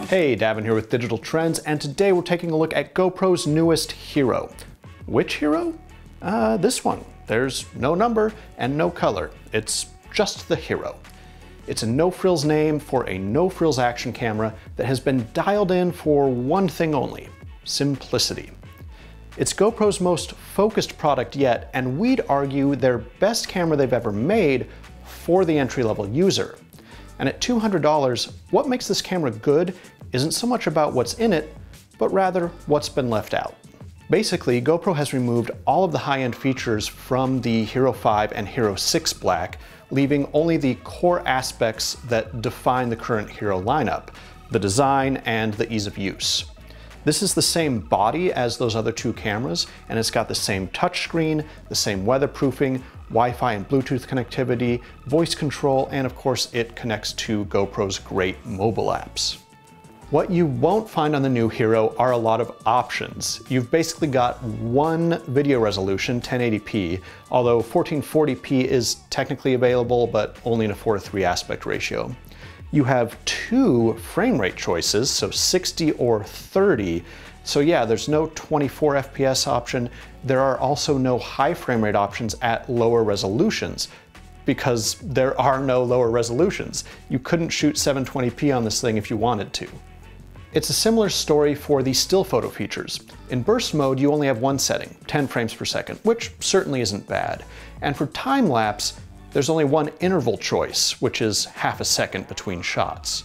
Hey, Davin here with Digital Trends, and today we're taking a look at GoPro's newest Hero. Which Hero? This one. There's no number and no color. It's just the Hero. It's a no-frills name for a no-frills action camera that has been dialed in for one thing only: simplicity. It's GoPro's most focused product yet, and we'd argue their best camera they've ever made for the entry-level user. And at $200, what makes this camera good isn't so much about what's in it, but rather what's been left out. Basically, GoPro has removed all of the high-end features from the Hero 5 and Hero 6 Black, leaving only the core aspects that define the current Hero lineup: the design and the ease of use. This is the same body as those other two cameras, and it's got the same touchscreen, the same weatherproofing, Wi-Fi and Bluetooth connectivity, voice control, and of course it connects to GoPro's great mobile apps. What you won't find on the new Hero are a lot of options. You've basically got one video resolution, 1080p, although 1440p is technically available, but only in a 4:3 aspect ratio. You have two frame rate choices, so 60 or 30. So yeah, there's no 24 FPS option. There are also no high frame rate options at lower resolutions, because there are no lower resolutions. You couldn't shoot 720p on this thing if you wanted to. It's a similar story for the still photo features. In burst mode, you only have one setting, 10 frames per second, which certainly isn't bad. And for time lapse, there's only one interval choice, which is half a second between shots.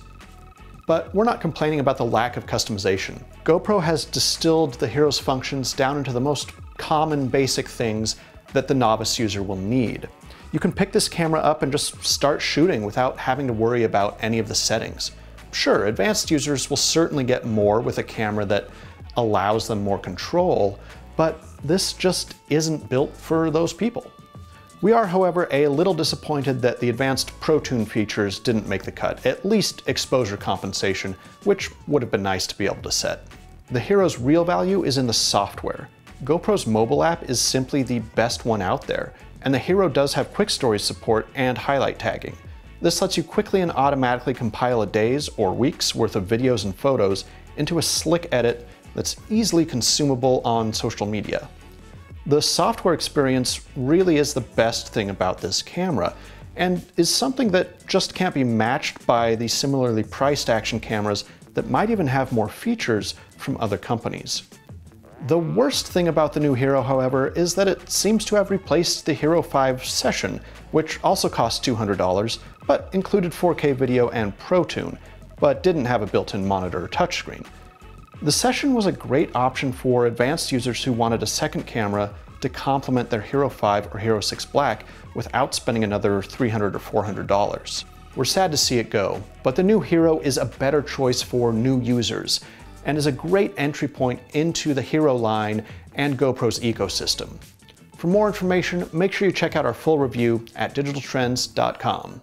But we're not complaining about the lack of customization. GoPro has distilled the Hero's functions down into the most common basic things that the novice user will need. You can pick this camera up and just start shooting without having to worry about any of the settings. Sure, advanced users will certainly get more with a camera that allows them more control, but this just isn't built for those people. We are, however, a little disappointed that the advanced ProTune features didn't make the cut, at least exposure compensation, which would have been nice to be able to set. The Hero's real value is in the software. GoPro's mobile app is simply the best one out there, and the Hero does have quick story support and highlight tagging. This lets you quickly and automatically compile a day's or week's worth of videos and photos into a slick edit that's easily consumable on social media. The software experience really is the best thing about this camera, and is something that just can't be matched by the similarly priced action cameras that might even have more features from other companies. The worst thing about the new Hero, however, is that it seems to have replaced the Hero 5 Session, which also cost $200, but included 4K video and ProTune, but didn't have a built-in monitor or touchscreen. The Session was a great option for advanced users who wanted a second camera to complement their Hero 5 or Hero 6 Black without spending another $300 or $400. We're sad to see it go, but the new Hero is a better choice for new users, and is a great entry point into the Hero line and GoPro's ecosystem. For more information, make sure you check out our full review at digitaltrends.com.